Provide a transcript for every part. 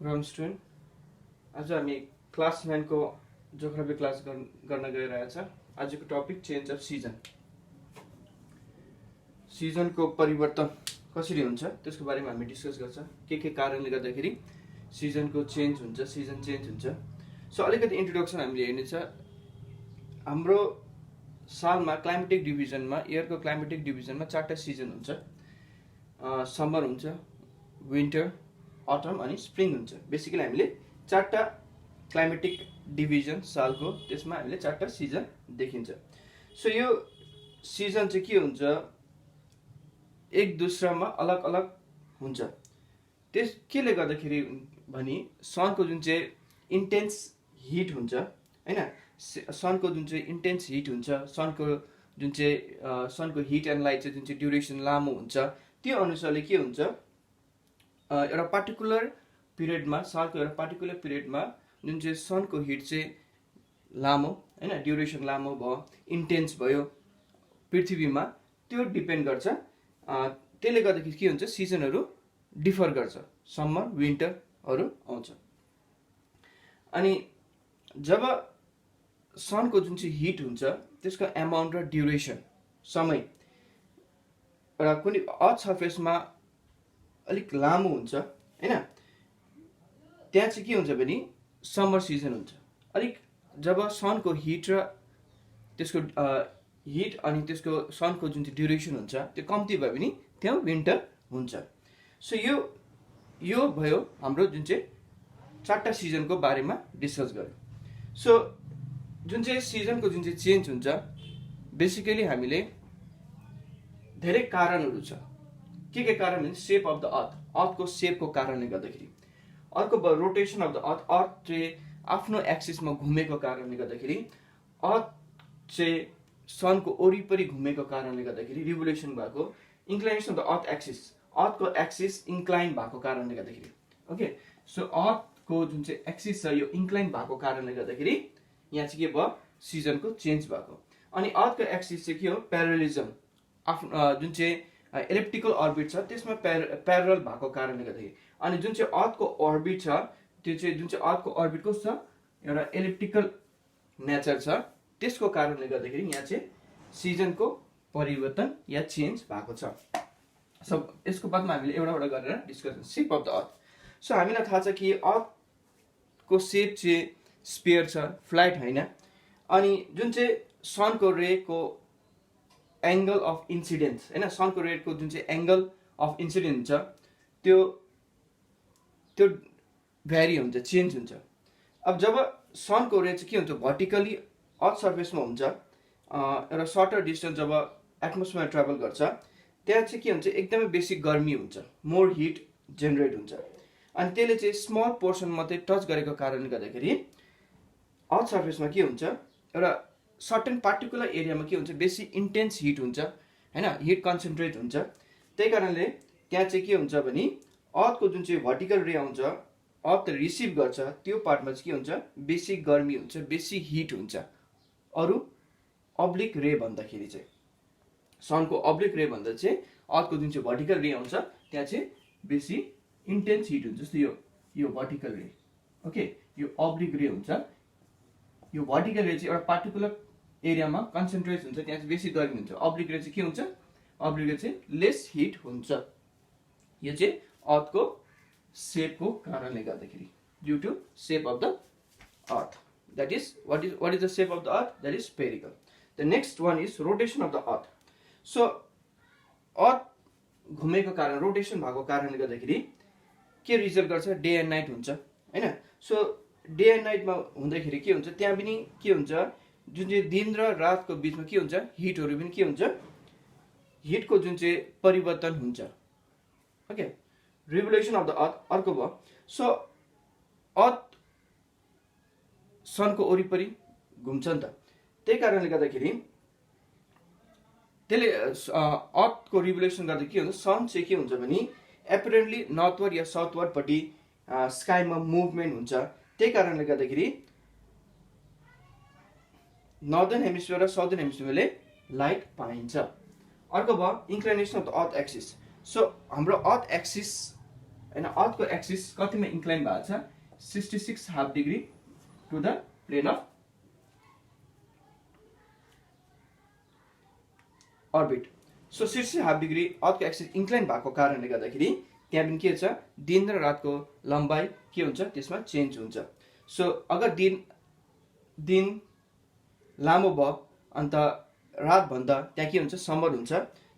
Ground student, आज हामी class 9 को जोग्राफी क्लास गर्न गइरहेछ। आजको टपिक चेन्ज अफ सिजन। सिजनको परिवर्तन कसरी हुन्छ त्यसको बारेमा हामी डिस्कस गर्छ। के कारणले गर्दाखेरि सिजनको चेन्ज हुन्छ, सिजन चेन्ज हुन्छ। सो अलिकति इन्ट्रोडक्सन हामीले हेर्नेछ। हाम्रो सालमा क्लाइमेटिक डिभिजनमा, इयरको क्लाइमेटिक डिभिजनमा 4टा सिजन हुन्छ। समर हुन्छ, विन्टर, अटम अनि स्प्रिङ हुन्छ। बेसिकली हामीले 4टा क्लाइमेटिक डिभिजन सालको, त्यसमा हामीले 4टा सिजन देखिन्छ। सो यो सिजन चाहिँ के हुन्छ, एक दुस्रामा अलग अलग हुन्छ। त्यस केले गर्दाखेरि भनी सनको जुन चाहिँ इन्टेन्स हिट हुन्छ हैन, सनको जुन चाहिँ इन्टेन्स हिट हुन्छ, सनको हिट एन्ड लाइट चाहिँ जुन चाहिँ ड्युरेसन लामो हुन्छ, त्यो अनुसारले के हुन्छ, एउटा पार्टिकुलर पिरियडमा, सालको एउटा पार्टिकुलर पिरियडमा जुन चाहिँ सनको हिट चाहिँ लामो हैन, ड्युरेसन लामो भयो, इन्टेन्स भयो पृथ्वीमा, त्यो डिपेन्ड गर्छ। त्यसले गर्दाखेरि के हुन्छ, सिजनहरू डिफर गर्छ, समर विन्टरहरू आउँछ। अनि जब सनको जुन चाहिँ हिट हुन्छ त्यसको एमाउन्ट र ड्युरेसन, समय एउटा कुनै अर्थ सर्फेसमा अलिक लामो हुन्छ हैन, त्यहाँ चाहिँ के हुन्छ भने समर सिजन हुन्छ। अलिक जब सनको हिट र त्यसको हिट अनि त्यसको सनको जुन चाहिँ ड्युरेसन हुन्छ त्यो कम्ती भयो भने त्यहाँ विन्टर हुन्छ। सो यो भयो हाम्रो जुन चाहिँ 4टा सिजनको बारेमा डिस्कस गर्यो। सो जुन चाहिँ सिजनको जुन चाहिँ चेन्ज हुन्छ, बेसिकली हामीले धेरै कारणहरू छ। के कारण भने सेप अफ द अर्थको सेपको कारणले गर्दाखेरि, अर्को रोटेसन अफ द अर्थ चाहिँ आफ्नो एक्सिसमा घुमेको कारणले गर्दाखेरि, अर्थ चाहिँ सनको वरिपरि घुमेको कारणले गर्दाखेरि रिभोल्युसन भएको, inclination of the earth axis, अर्थको एक्सिस इन्क्लाइन भएको कारणले गर्दाखेरि। ओके, सो अर्थको जुन चाहिँ एक्सिस छ यो इन्क्लाइन भएको कारणले गर्दाखेरि यहाँ चाहिँ के भयो, सिजनको चेन्ज भएको। अनि अर्थको एक्सिस चाहिँ के हो, प्यारलिजम, आफ्नो जुन चाहिँ इलिप्टिकल अर्बिट छ त्यसमा प्यारल भएको कारणले गर्दाखेरि। अनि जुन चाहिँ अर्थको अर्बिट छ त्यो चाहिँ, जुन चाहिँ अर्थको अर्बिट कस्तो छ, एउटा इलिप्टिकल नेचर छ, त्यसको कारणले गर्दाखेरि यहाँ चाहिँ सिजनको परिवर्तन या चेन्ज भएको छ। सब यसको बादमा हामीले एउटा गरेर discussion, shape of the earth. So हामीलाई थाहा छ कि अर्थको सेप चाहिँ स्पियर छ, फ्ल्याट होइन। अनि जुन चाहिँ सनको रेको एङ्गल अफ इन्सिडेन्स हैन, सनको रेको जुन चाहिँ एङ्गल अफ इन्सिडेन्स हुन्छ त्यो भ्यारी हुन्छ, चेन्ज हुन्छ। अब जब सनको रे चाहिँ के हुन्छ, भर्टिकली अर्थ सर्फेसमा हुन्छ, एउटा सर्टर डिस्टेन्स जब एटमोस्फियरमा ट्राभल गर्छ त्यहाँ चाहिँ के हुन्छ, एकदमै बेसी गर्मी हुन्छ, मोर हिट जेनेरेट हुन्छ। अनि त्यसले चाहिँ स्मल पोर्सन मात्रै टच गरेको कारणले गर्दाखेरि अर्थ सर्फेसमा के हुन्छ, एउटा सर्टेन पार्टिकुलर एरियामा के हुन्छ, बेसी इन्टेन्स हिट हुन्छ हैन, हिट कन्सन्ट्रेट हुन्छ। त्यही कारणले त्यहाँ चाहिँ के हुन्छ भने अर्थको जुन चाहिँ भर्टिकल रे आउँछ, अर्थ रिसिभ गर्छ, त्यो पार्टमा चाहिँ के हुन्छ, बेसी गर्मी हुन्छ, बेसी हिट हुन्छ। अरू अब्लिक रे भन्दाखेरि चाहिँ, सनको अब्लिक रे भन्दा चाहिँ अर्थको जुन चाहिँ भर्टिकल रे आउँछ त्यहाँ चाहिँ बेसी इन्टेन्स हिट हुन्छ। जस्तो यो भर्टिकल रे, ओके, यो अब्लिक रे हुन्छ। यो भर्टिकल रे चाहिँ एउटा पार्टिकुलर एरियामा कन्सन्ट्रेट हुन्छ, त्यहाँ चाहिँ बेसी गर्मी हुन्छ। अब्लिक रे चाहिँ के हुन्छ, अब्लिक रे चाहिँ लेस हिट हुन्छ। यो चाहिँ अर्थको सेपको कारणले गर्दाखेरि, due to shape of the earth, that is what is the shape of the earth, that is spherical. The next one is rotation of the earth. So earth घुमेको कारण, रोटेसन भएको कारणले गर्दाखेरि के रिजल्ट गर्छ, डे एन्ड नाइट हुन्छ हैन। So day and नाइटमा हुँदाखेरि के हुन्छ, त्यहाँ पनि के हुन्छ, जुन चाहिँ दिन र रातको बिचमा के हुन्छ, हिटहरू पनि के हुन्छ, हिटको जुन चाहिँ परिवर्तन हुन्छ। ओके, रिभोल्युसन अफ द अर्थ अर्को भयो। सो अर्थ सनको वरिपरि घुम्छ नि त, त्यही कारणले गर्दाखेरि त्यसले अर्थको रिभोल्युसन गर्दा के हुन्छ, सन चाहिँ के हुन्छ भने एपरेन्टली नर्थवर्ड या साउथवर्डपट्टि स्काईमा मुभमेन्ट हुन्छ। त्यही कारणले गर्दाखेरि नर्दर्न हेमिस्फियर र साउदर्न हेमिस्फियरले लाइट पाइन्छ। अर्को भयो inclination of the earth axis. So हाम्रो अर्थ एक्सिस हैन अर्थको एक्सिस कतिमा इन्क्लाइन भएको छ 66.5 degree to the plane of orbit. So 66.5 degree अर्थको एक्सिस इन्क्लाइन भएको कारणले गर्दाखेरि त्यहाँ पनि के छ दिन र रातको लम्बाइ के हुन्छ त्यसमा चेन्ज हुन्छ। सो अगर दिन लामो भयो अन्त रात भन्दा त्यहाँ के हुन्छ समर हुन्छ,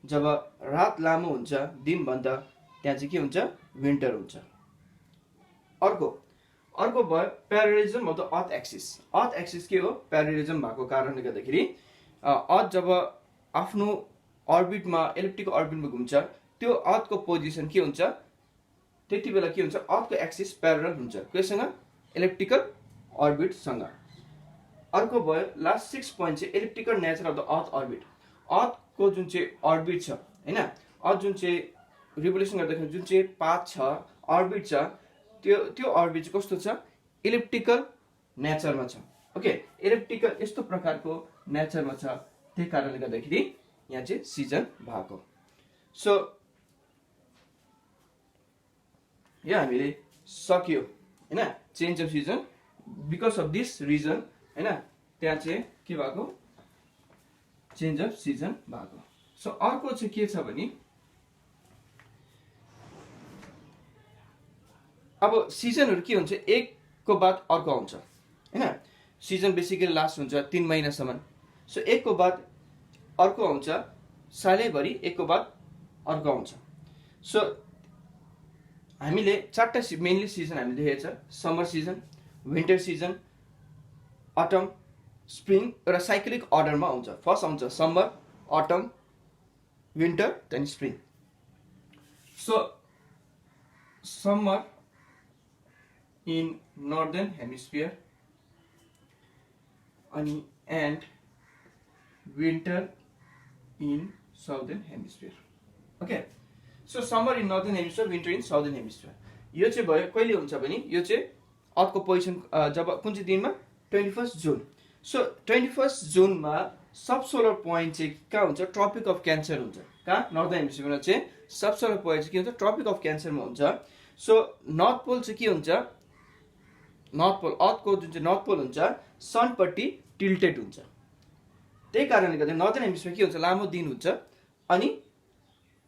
जब रात लामो हुन्छ दिन भन्दा त्यहाँ चाहिँ के हुन्छ विन्टर हुन्छ। अर्को भयो parallelism of the earth axis. Earth axis के हो प्यारलिजम भएको कारणले गर्दाखेरि अर्थ जब आफ्नो अर्बिटमा इलेप्टिकल अर्बिटमा घुम्छ त्यो अर्थको पोजिसन के हुन्छ त्यति बेला के हुन्छ अर्थको एक्सिस प्यारल हुन्छ केसँग इलेप्टिकल अर्बिटसँग। अर्को भयो लास्ट 6 पोइन्ट चाहिँ elliptical nature of the earth orbit. अर्थको जुन चाहिँ अर्बिट छ हैन अर्थ जुन चाहिँ रिभोल्युसन गर्दाखेरि जुन चाहिँ पाथ छ अर्बिट छ त्यो अर्बिट चाहिँ कस्तो छ इलिप्टिकल नेचरमा छ। ओके इलिप्टिकल यस्तो प्रकारको नेचरमा छ, त्यही कारणले गर्दाखेरि यहाँ चाहिँ सिजन भएको। सो यहाँ हामीले सक्यो हैन change of season because of this reason हैन त्यहाँ चाहिँ के भएको चेन्ज अफ सिजन भएको। सो अर्को चाहिँ के छ भने अब सिजनहरु के हुन्छ एकको बाद अर्को आउँछ हैन। सिजन बेसिकली लास्ट हुन्छ 3 महिनासम्म। सो एकको बाद अर्को आउँछ सालैभरि एकको बाद अर्को आउँछ। सो हामीले चारवटा मेनली सिजन हामीले देखेको छ summer season, winter season, autumn, spring र साइक्लिक अर्डरमा आउँछ। फर्स्ट आउँछ summer, autumn, winter then spring. So summer in northern hemisphere and winter in southern hemisphere. Okay, so summer in northern hemisphere, winter in southern hemisphere. यो चाहिँ भयो कहिले हुन्छ भने यो चाहिँ अर्थको पोजिसन जब कुन चाहिँ दिनमा 21 जुन। सो 21 जुनमा सब सोलर पोइन्ट चाहिँ कहाँ हुन्छ ट्रपिक अफ क्यान्सर हुन्छ। कहाँ नर्दर्न हेमिस्फियरमा चाहिँ सब सोलर पोइन्ट चाहिँ के हुन्छ ट्रपिक अफ क्यान्सरमा हुन्छ। सो नर्थ पोल चाहिँ के हुन्छ नर्थ पोल अर्थको जुन चाहिँ नर्थ पोल हुन्छ सनपट्टि टिल्टेड हुन्छ। त्यही कारणले गर्दा नर्दर्न हेमिस्फियर के हुन्छ लामो दिन हुन्छ अनि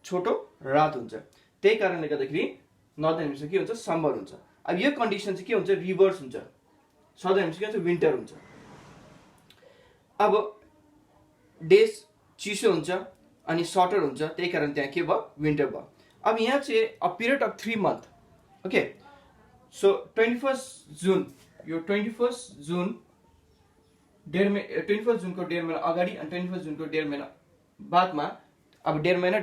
छोटो रात हुन्छ। त्यही कारणले गर्दाखेरि नर्दर्न हेमिस्फियर के हुन्छ समर हुन्छ। अब यो कन्डिसन चाहिँ के हुन्छ रिभर्स हुन्छ, सदर्न हेमिस्फियर के हुन्छ विन्टर हुन्छ। अब डेज चिसो हुन्छ अनि सर्टर हुन्छ, त्यही कारण त्यहाँ के भयो विन्टर भयो। अब यहाँ चाहिँ a period of 3 month. Okay so 21 जुन यो 21 जुन 21 जुनको 1.5 महिना अगाडि अनि 21 जुनको 1.5 महिना बादमा अब 1.5 महिना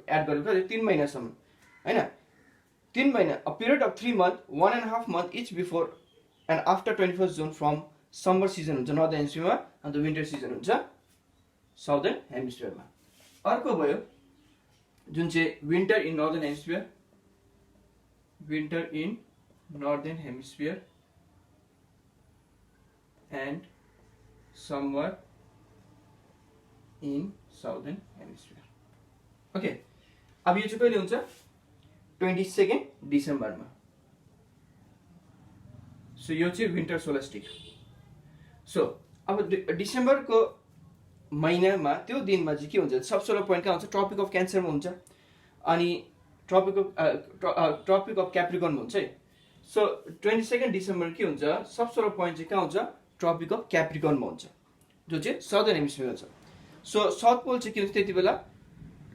एड गरेको 3 महिनासम्म हैन। 3 महिना a period of 3 month 1.5 month each before and after 21 जुन फ्रम समर सिजन हुन्छ नर्दर्न हेमिस्फियरमा अन्त विन्टर सिजन हुन्छ साउदर्न हेमिस्फियरमा। अर्को भयो जुन चाहिँ winter in northern hemisphere, winter in northern hemisphere and summer in southern hemisphere. Okay, अब यो चाहिँ कहिले हुन्छ 22 डिसेम्बरमा। सो यो चाहिँ विन्टर सोलस्टिक। सो अब डिसेम्बरको महिनामा त्यो दिनमा चाहिँ के हुन्छ सब सोलर पोइन्ट कहाँ हुन्छ ट्रपिक अफ क्यान्सरमा हुन्छ अनि ट्रपिक अफ क्याप्रिकर्नमा हुन्छ है। सो 22 डिसेम्बर के हुन्छ सब सोलर पोइन्ट चाहिँ कहाँ हुन्छ ट्रपिक अफ क्याप्रिकर्नमा हुन्छ जो चाहिँ सदर्न हेमिस्फियरमा छ। सो साउथ पोल चाहिँ के हुन्छ त्यति बेला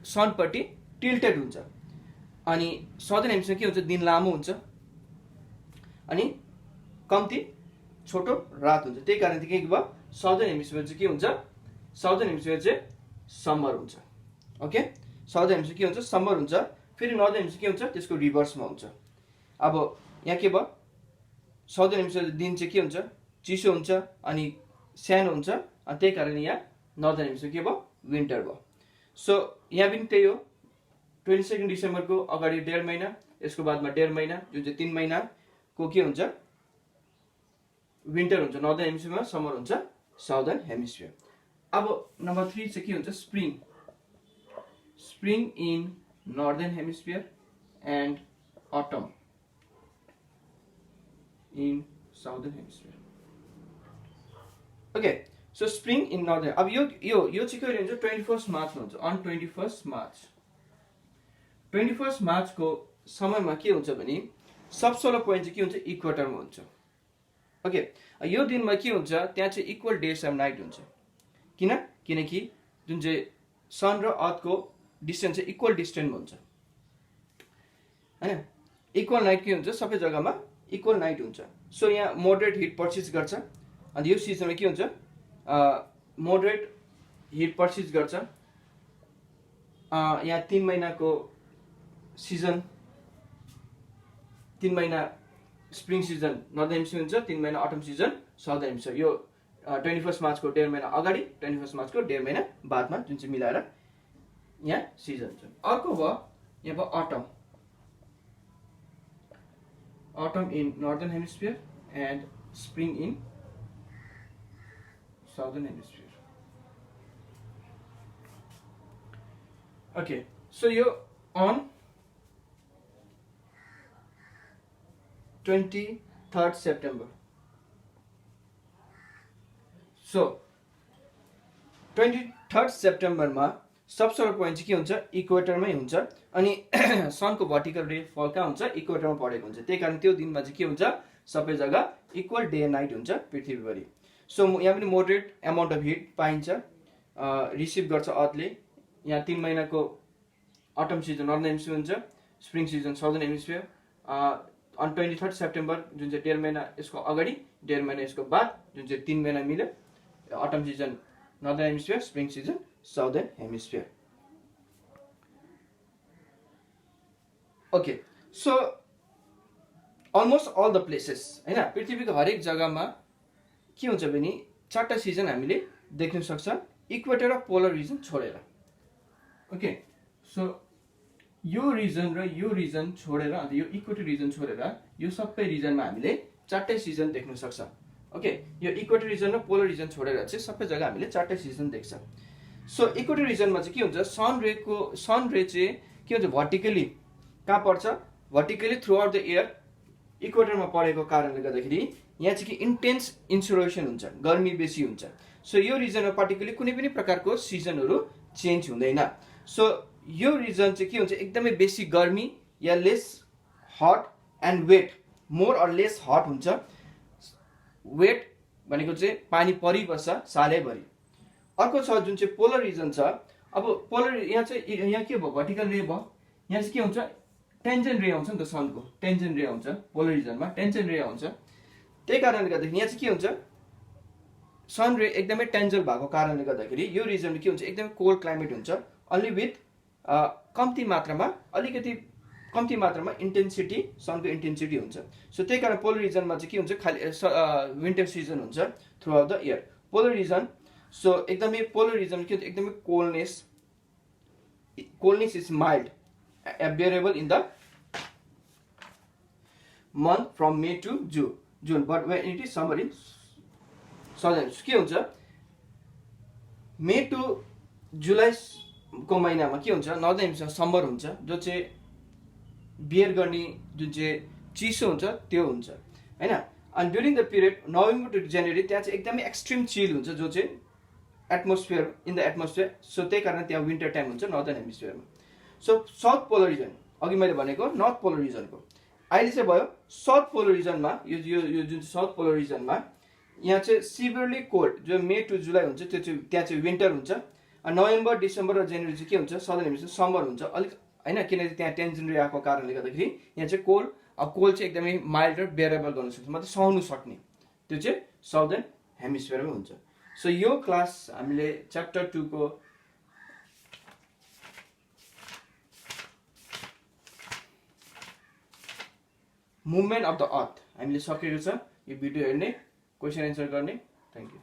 सनपट्टि टिल्टेड हुन्छ अनि सदर्न हेमिस्फियर के हुन्छ दिन लामो हुन्छ अनि कम्ती छोटो रात हुन्छ। त्यही कारण के भयो सदर्न हेमिस्फियर चाहिँ के हुन्छ साउदर्न हेमिस्फियर चाहिँ समर हुन्छ। ओके साउदर्न हेमिस्फियर के हुन्छ समर हुन्छ, फेरि नर्दर्न हेमिस्फियर के हुन्छ त्यसको रिभर्समा हुन्छ। अब यहाँ के भयो साउदर्न हेमिस्फियर दिन चाहिँ के हुन्छ चिसो हुन्छ अनि सानो हुन्छ अनि त्यही कारण यहाँ नर्दर्न हेमिस्फियर के भयो विन्टर भयो। सो यहाँ पनि त्यही हो 22 डिसेम्बरको अगाडि 1.5 महिना यसको बादमा 1.5 महिना जुन चाहिँ 3 महिनाको के हुन्छ विन्टर हुन्छ नर्दर्न हेमिस्फियरमा, समर हुन्छ साउदर्न हेमिस्फियर। अब नम्बर 3 चाहिँ के हुन्छ spring, spring in northern hemisphere and autumn in southern hemisphere. Okay, so spring in northern. अब यो चाहिँ कहिले हुन्छ 21 मार्चमा हुन्छ, on 21 मार्च 21 मार्चको समयमा के हुन्छ भने सब सोलर पोइन्ट चाहिँ के हुन्छ इक्वेटरमा हुन्छ. ओके, यो दिनमा के हुन्छ त्यहाँ चाहिँ इक्वल डेज एन्ड नाइट हुन्छ. किनकि जुन चाहिँ सन र अर्थको डिस्टेन्स चाहिँ इक्वल डिस्टेन्समा हुन्छ हैन. इक्वल नाइट के हुन्छ सबै जग्गामा इक्वल नाइट हुन्छ. सो यहाँ मोडरेट हिट पर्सिस्ट गर्छ. अनि यो सिजनमा के हुन्छ मोडरेट हिट पर्सिस्ट गर्छ. यहाँ 3 महिनाको सिजन, 3 महिना स्प्रिङ सिजन नर्दर्न हेमिस्फियर हुन्छ, 3 महिना अटम सिजन साउदर्न हेमिस्फियर. यो 21 मार्चको 1.5 महिना अगाडि, 21 मार्चको 1.5 महिना बादमा जुन चाहिँ मिलाएर यहाँ सिजन छ. अर्को भयो यहाँ भयो autumn. Autumn in northern hemisphere and spring in southern hemisphere. Okay, so you on 23rd September. So 23rd September मा सब सोलर पोइन्ट चाहिँ के हुन्छ इक्वेटरमै हुन्छ. अनि सनको भर्टिकल रे फल कहाँ हुन्छ इक्वेटरमा परेको हुन्छ. त्यही कारण त्यो दिनमा चाहिँ के हुन्छ सबै जग्गा इक्वल डे एन्ड नाइट हुन्छ पृथ्वीभरि. सो यहाँ पनि मोडरेट एमाउन्ट अफ हिट पाइन्छ, रिसिभ गर्छ अर्थले. यहाँ 3 महिनाको अटम सिजन नर्दर्न हेमिस्फियर हुन्छ, spring season southern hemisphere. On 23rd September जुन चाहिँ 1.5 महिना यसको अगाडि, 1.5 महिना यसको बाद, जुन चाहिँ 3 महिना मिल्यो. Autumn season northern hemisphere, spring season southern hemisphere. Okay, so almost all the places हैन पृथ्वीको हरेक जग्गामा के हुन्छ भने 4टा सिजन हामीले देख्न सक्छ इक्वेटर र पोलर रिजन छोडेर. ओके, सो यो रिजन र यो रिजन छोडेर, अन्त यो इक्वेटर रिजन छोडेर यो सबै रिजनमा हामीले 4टै सिजन देख्न सक्छ. ओके, यो इक्वेटर रिजन र पोलर रिजन छोडेर चाहिँ सबै जग्गा हामीले 4टै सिजन देख्छ. सो इक्वेटर रिजनमा चाहिँ के हुन्छ सन रे चाहिँ के हुन्छ भर्टिकली कहाँ पर्छ, vertically throughout the year इक्वेटरमा परेको कारणले गर्दाखेरि यहाँ चाहिँ कि इन्टेन्स इन्सुलेसन हुन्छ, गर्मी बेसी हुन्छ. सो यो रिजनमा पर्टिकुलरली कुनै पनि प्रकारको सिजनहरू चेन्ज हुँदैन. सो यो रिजन चाहिँ के हुन्छ एकदमै बेसी गर्मी या less hot and wet, more or less hot हुन्छ. वेट भनेको चाहिँ पानी परिबस्छ सालैभरि. अर्को छ जुन चाहिँ पोलर रिजन छ. अब पोलर यहाँ चाहिँ यहाँ के भयो भर्टिकल रे भयो, यहाँ चाहिँ के हुन्छ टेन्जेन्ट रे आउँछ नि त सनको, टेन्जेन्ट रे आउँछ पोलर रिजनमा, टेन्जेन्ट रे आउँछ. त्यही कारणले गर्दाखेरि यहाँ चाहिँ के हुन्छ सन रे एकदमै टेन्जल भएको कारणले गर्दाखेरि यो रिजनमा के हुन्छ एकदमै कोल्ड क्लाइमेट हुन्छ. अन्ली विथ कम्ती मात्रामा इन्टेन्सिटी, सनको इन्टेन्सिटी हुन्छ. सो त्यही कारण पोलर रिजनमा चाहिँ के हुन्छ खालि विन्टर सिजन हुन्छ throughout the year. Polar region, so एकदमै पोलर रिजन के हुन्छ एकदमै coldness is mild bearable in the month from May to June, but when it is summer in southern. के हुन्छ मे टु जुलाई को महिनामा के हुन्छ नर्दर्न हेमिस्फियर समर हुन्छ, जो चाहिँ बियर गर्ने जुन चाहिँ चिसो हुन्छ त्यो हुन्छ हैन. अनि during the period November to January त्यहाँ चाहिँ एकदमै एक्सट्रिम चिल हुन्छ, जो चाहिँ atmosphere in the atmosphere. So त्यही कारण त्यहाँ विन्टर टाइम हुन्छ नर्दर्न हेमिस्फियरमा. सो साउथ पोलर रिजन अघि मैले भनेको नर्थ पोलर रिजनको अहिले चाहिँ भयो साउथ पोलर रिजनमा. यो जुन चाहिँ साउथ पोलर रिजनमा यहाँ चाहिँ सिभियरली कोल्ड जो मे टु जुलाई हुन्छ त्यो चाहिँ त्यहाँ चाहिँ विन्टर हुन्छ. नोभेम्बर डिसेम्बर र जनवरी चाहिँ के हुन्छ सदर्न हेमिस्फियर समर हुन्छ अलिक हैन, किनकि त्यहाँ टेन्सन रे आएको कारणले गर्दाखेरि यहाँ चाहिँ कोल्ड चाहिँ एकदमै माइल्ड र बेरेबल गर्न सक्छ, मतलब सहनु सक्ने, त्यो चाहिँ साउदर्न हेमिस्फियरमा हुन्छ. सो यो क्लास हामीले च्याप्टर 2 को मुभमेन्ट अफ द अर्थ हामीले सकेको छ. यो भिडियो हेर्ने, क्वेसन एन्सर गर्ने. Thank you.